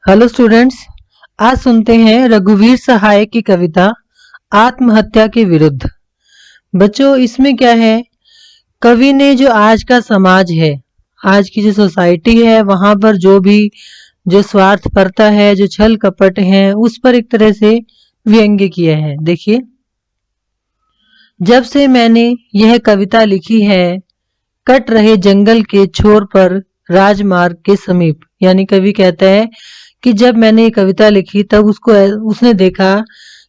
Hello students. आज सुनते हैं रघुवीर सहाय की कविता आत्महत्या के विरुद्ध। बच्चों, इसमें क्या है, कवि ने जो आज का समाज है, आज की जो सोसाइटी है, वहां पर जो स्वार्थपरता है, जो छल कपट है, उस पर एक तरह से व्यंग्य किया है। देखिए, जब से मैंने यह कविता लिखी है, कट रहे जंगल के छोर पर राजमार्ग के समीप। यानी कवि कहता है कि जब मैंने ये कविता लिखी तब उसने देखा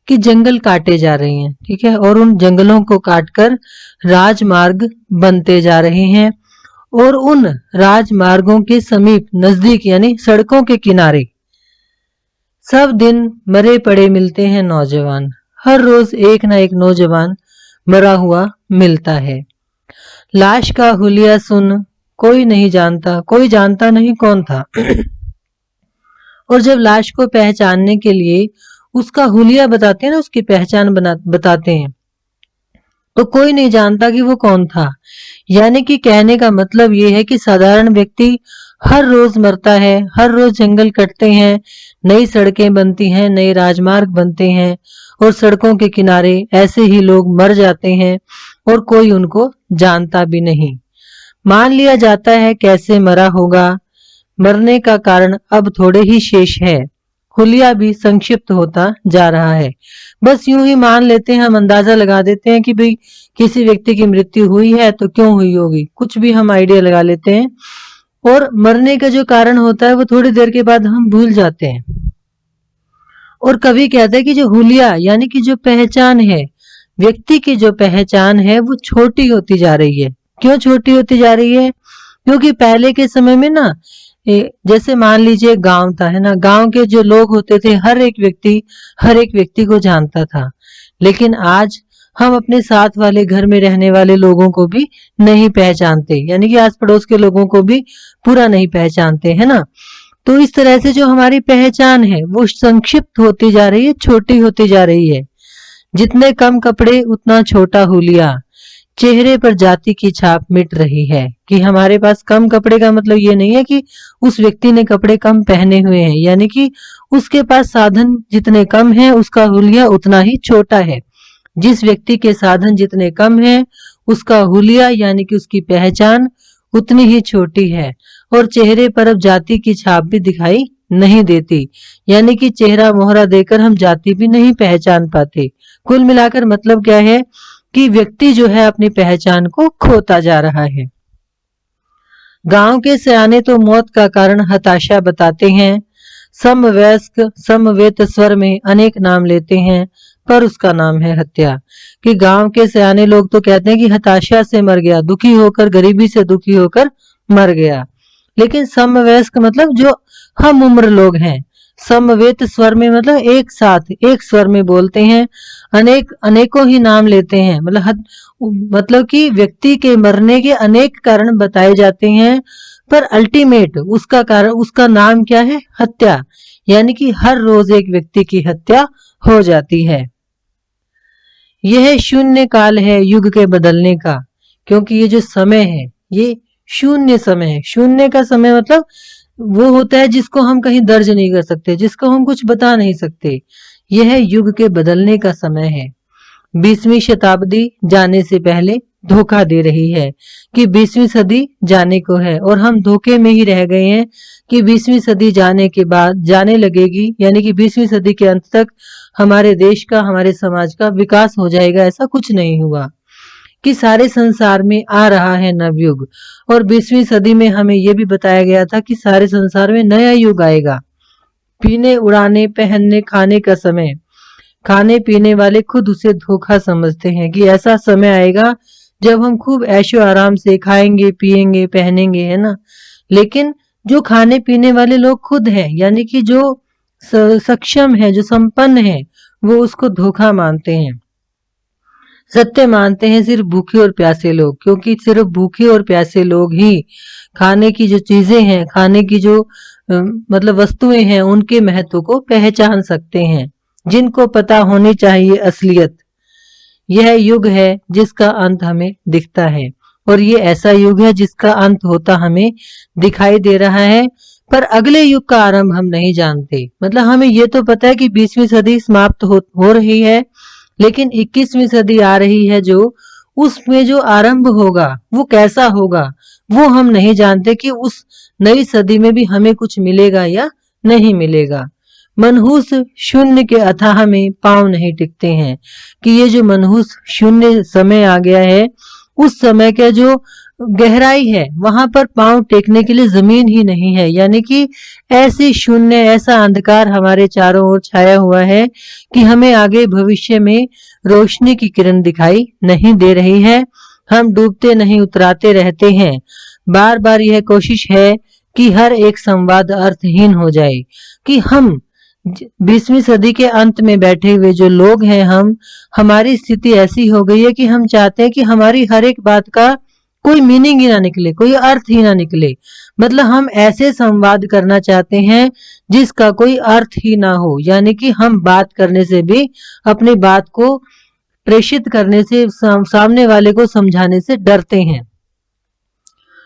कि जंगल काटे जा रहे हैं, ठीक है, और उन जंगलों को काटकर राजमार्ग बनते जा रहे हैं, और उन राजमार्गों के समीप नजदीक यानी सड़कों के किनारे सब दिन मरे पड़े मिलते हैं नौजवान। हर रोज एक ना एक नौजवान मरा हुआ मिलता है। लाश का हुलिया सुन कोई नहीं जानता, कोई जानता नहीं कौन था। और जब लाश को पहचानने के लिए उसका हुलिया बताते हैं ना, उसकी पहचान बताते हैं, तो कोई नहीं जानता कि वो कौन था। यानी कि कहने का मतलब ये है कि साधारण व्यक्ति हर रोज मरता है, हर रोज जंगल कटते हैं, नई सड़कें बनती हैं, नए राजमार्ग बनते हैं, और सड़कों के किनारे ऐसे ही लोग मर जाते हैं और कोई उनको जानता भी नहीं। मान लिया जाता है कैसे मरा होगा, मरने का कारण अब थोड़े ही शेष है, हुलिया भी संक्षिप्त होता जा रहा है। बस यूं ही मान लेते हैं, हम अंदाजा लगा देते हैं कि भाई किसी व्यक्ति की मृत्यु हुई है तो क्यों हुई होगी, कुछ भी हम आइडिया लगा लेते हैं, और मरने का जो कारण होता है वो थोड़ी देर के बाद हम भूल जाते हैं। और कवि कहता है कि जो हुलिया यानी कि जो पहचान है, व्यक्ति की जो पहचान है वो छोटी होती जा रही है। क्यों छोटी होती जा रही है? क्योंकि पहले के समय में ना, जैसे मान लीजिए गांव था, है ना, गांव के जो लोग होते थे हर एक व्यक्ति को जानता था। लेकिन आज हम अपने साथ वाले घर में रहने वाले लोगों को भी नहीं पहचानते, यानी कि आस पड़ोस के लोगों को भी पूरा नहीं पहचानते, है ना। तो इस तरह से जो हमारी पहचान है वो संक्षिप्त होती जा रही है, छोटी होती जा रही है। जितने कम कपड़े उतना छोटा हुलिया, चेहरे पर जाति की छाप मिट रही है। कि हमारे पास कम कपड़े का मतलब ये नहीं है कि उस व्यक्ति ने कपड़े कम पहने हुए हैं, यानी कि उसके पास साधन जितने कम हैं उसका हुलिया उतना ही छोटा है। जिस व्यक्ति के साधन जितने कम हैं उसका हुलिया यानी कि उसकी पहचान उतनी ही छोटी है, और चेहरे पर अब जाति की छाप भी दिखाई नहीं देती, यानी कि चेहरा मोहरा देकर हम जाति भी नहीं पहचान पाते। कुल मिलाकर मतलब क्या है कि व्यक्ति जो है अपनी पहचान को खोता जा रहा है। गांव के सयाने तो मौत का कारण हताशा बताते हैं, समवयस्क समवेत स्वर में अनेक नाम लेते हैं, पर उसका नाम है हत्या। कि गांव के सयाने लोग तो कहते हैं कि हताशा से मर गया, दुखी होकर, गरीबी से दुखी होकर मर गया। लेकिन समवयस्क मतलब जो हम उम्र लोग हैं, समवेत स्वर में मतलब एक साथ एक स्वर में बोलते हैं, अनेकों ही नाम लेते हैं, मतलब कि व्यक्ति के मरने के अनेक कारण बताए जाते हैं, पर अल्टीमेट उसका कारण, उसका नाम क्या है? हत्या। यानी कि हर रोज एक व्यक्ति की हत्या हो जाती है। यह शून्य काल है युग के बदलने का, क्योंकि ये जो समय है ये शून्य समय है। शून्य का समय मतलब वो होता है जिसको हम कहीं दर्ज नहीं कर सकते, जिसको हम कुछ बता नहीं सकते। यह युग के बदलने का समय है। 20वीं शताब्दी जाने से पहले धोखा दे रही है कि 20वीं सदी जाने को है, और हम धोखे में ही रह गए हैं कि 20वीं सदी जाने के बाद जाने लगेगी, यानी कि 20वीं सदी के अंत तक हमारे देश का, हमारे समाज का विकास हो जाएगा। ऐसा कुछ नहीं हुआ। कि सारे संसार में आ रहा है नवयुग, और 20वीं सदी में हमें यह भी बताया गया था कि सारे संसार में नया युग आएगा। पीने उड़ाने पहनने खाने का समय, खाने पीने वाले खुद उसे धोखा समझते हैं कि ऐसा समय आएगा जब हम खूब ऐशो आराम से खाएंगे पिएंगे पहनेंगे, है ना। लेकिन जो खाने पीने वाले लोग खुद हैं, यानी कि जो सक्षम है, जो संपन्न है, वो उसको धोखा मानते हैं। सत्य मानते हैं सिर्फ भूखे और प्यासे लोग, क्योंकि सिर्फ भूखे और प्यासे लोग ही खाने की जो चीजें हैं, खाने की जो मतलब वस्तुएं हैं, उनके महत्व को पहचान सकते हैं, जिनको पता होनी चाहिए असलियत। यह युग है जिसका अंत हमें दिखता है, और ये ऐसा युग है जिसका अंत होता हमें दिखाई दे रहा है। पर अगले युग का आरंभ हम नहीं जानते। मतलब हमें ये तो पता है कि 20वीं सदी समाप्त हो रही है, लेकिन 21वीं सदी आ रही है जो उसमें जो आरंभ होगा वो कैसा होगा वो हम नहीं जानते कि उस नई सदी में भी हमें कुछ मिलेगा या नहीं मिलेगा। मनहूस शून्य के अथाह में पांव नहीं टिकते हैं कि ये जो मनहूस शून्य समय आ गया है, उस समय का जो गहराई है वहां पर पांव टेकने के लिए जमीन ही नहीं है। यानी कि ऐसी शून्य, ऐसा अंधकार हमारे चारों ओर छाया हुआ है कि हमें आगे भविष्य में रोशनी की किरण दिखाई नहीं दे रही है। हम डूबते नहीं उतराते रहते हैं। बार बार यह कोशिश है कि हर एक संवाद अर्थहीन हो जाए, कि हम 20वीं सदी के अंत में बैठे हुए जो लोग हैं, हमारी स्थिति ऐसी हो गई है कि हम चाहते हैं कि हमारी हर एक बात का कोई मीनिंग ही ना निकले, कोई अर्थ ही ना निकले। मतलब हम ऐसे संवाद करना चाहते हैं जिसका कोई अर्थ ही ना हो। यानी कि हम बात करने से भी, अपनी बात को प्रेषित करने से, सामने वाले को समझाने से डरते हैं।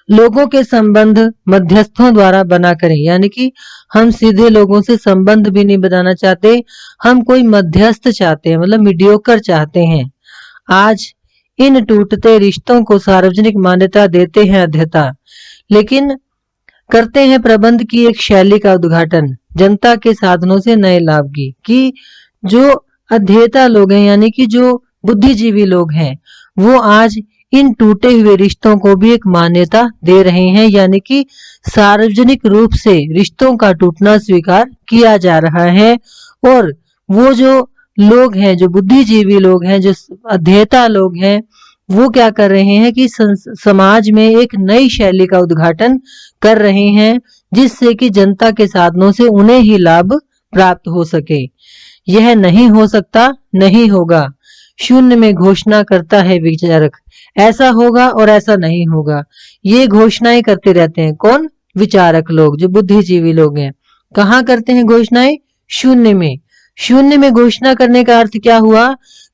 लोगों के संबंध मध्यस्थों द्वारा बना करें। यानी कि हम सीधे लोगों से संबंध भी नहीं बनाना चाहते, हम कोई मध्यस्थ चाहते हैं, मतलब मीडियोकर चाहते हैं। आज इन टूटते रिश्तों को सार्वजनिक मान्यता देते हैं अध्येता, लेकिन करते हैं प्रबंध की एक शैली का उद्घाटन जनता के साधनों से नए लाभ की। कि जो अध्येता लोग हैं, यानी कि जो बुद्धिजीवी लोग हैं, वो आज इन टूटे हुए रिश्तों को भी एक मान्यता दे रहे हैं। यानी कि सार्वजनिक रूप से रिश्तों का टूटना स्वीकार किया जा रहा है। और वो जो लोग हैं, जो बुद्धिजीवी लोग हैं, जो अध्येता लोग हैं, वो क्या कर रहे हैं कि समाज में एक नई शैली का उद्घाटन कर रहे हैं, जिससे कि जनता के साधनों से उन्हें ही लाभ प्राप्त हो सके। यह नहीं हो सकता, नहीं होगा, शून्य में घोषणा करता है विचारक। ऐसा होगा और ऐसा नहीं होगा, ये घोषणाएं करते रहते हैं। कौन? विचारक लोग, जो बुद्धिजीवी लोग हैं। कहाँ करते हैं घोषणाएं? शून्य में। शून्य में घोषणा करने का अर्थ क्या हुआ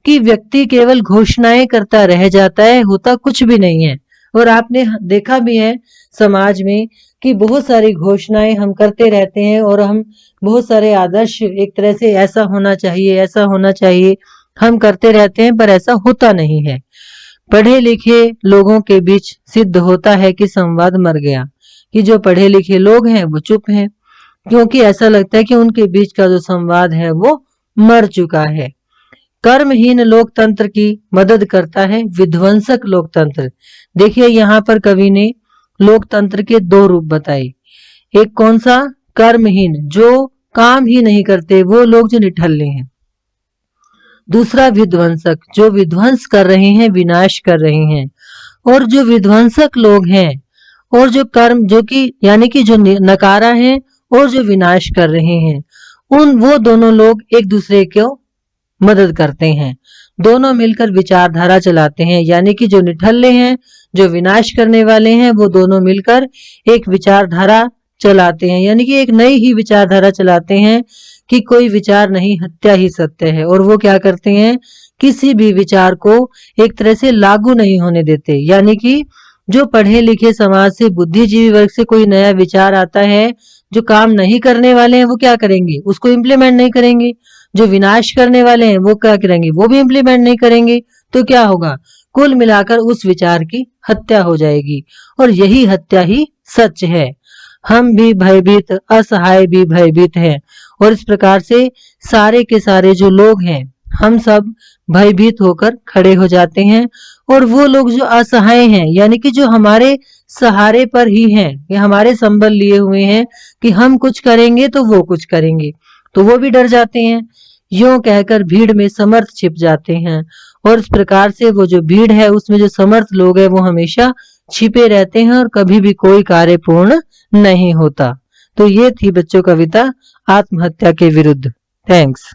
कि व्यक्ति केवल घोषणाएं करता रह जाता है, होता कुछ भी नहीं है। और आपने देखा भी है समाज में कि बहुत सारी घोषणाएं हम करते रहते हैं, और हम बहुत सारे आदर्श, एक तरह से ऐसा होना चाहिए, ऐसा होना चाहिए, हम करते रहते हैं, पर ऐसा होता नहीं है। पढ़े लिखे लोगों के बीच सिद्ध होता है कि संवाद मर गया, कि जो पढ़े लिखे लोग हैं वो चुप हैं, क्योंकि ऐसा लगता है कि उनके बीच का जो संवाद है वो मर चुका है। कर्महीन लोकतंत्र की मदद करता है विध्वंसक लोकतंत्र। देखिए यहाँ पर कवि ने लोकतंत्र के दो रूप बताए। एक कौन सा? कर्महीन, जो काम ही नहीं करते, वो लोग जो निठल्ले हैं। दूसरा विध्वंसक, जो विध्वंस कर रहे हैं, विनाश कर रहे हैं। और जो विध्वंसक लोग हैं और जो कर्म, जो कि यानी कि जो नकारा है और जो विनाश कर रहे हैं, वो दोनों लोग एक दूसरे को मदद करते हैं। दोनों मिलकर विचारधारा चलाते हैं। यानी कि जो निठल्ले हैं, जो विनाश करने वाले हैं, वो दोनों मिलकर एक विचारधारा चलाते हैं। यानी कि एक नई ही विचारधारा चलाते हैं कि कोई विचार नहीं, हत्या ही सत्य है। और वो क्या करते हैं? किसी भी विचार को एक तरह से लागू नहीं होने देते। यानी कि जो पढ़े लिखे समाज से, बुद्धिजीवी वर्ग से कोई नया विचार आता है, जो काम नहीं करने वाले हैं वो क्या करेंगे? उसको इम्प्लीमेंट नहीं करेंगे। जो विनाश करने वाले हैं वो क्या करेंगे? वो भी इम्प्लीमेंट नहीं करेंगे। तो क्या होगा? कुल मिलाकर उस विचार की हत्या हो जाएगी, और यही हत्या ही सच है। हम भी भयभीत, असहाय भी भयभीत हैं, और इस प्रकार से सारे के सारे जो लोग हैं, हम सब भयभीत होकर खड़े हो जाते हैं। और वो लोग जो असहाय हैं, यानी कि जो हमारे सहारे पर ही हैं, या हमारे संबल लिए हुए हैं कि हम कुछ करेंगे तो वो कुछ करेंगे, तो वो भी डर जाते हैं। यूं कहकर भीड़ में समर्थ छिप जाते हैं, और इस प्रकार से वो जो भीड़ है उसमें जो समर्थ लोग हैं वो हमेशा छिपे रहते हैं, और कभी भी कोई कार्य पूर्ण नहीं होता। तो ये थी बच्चों कविता आत्महत्या के विरुद्ध। थैंक्स।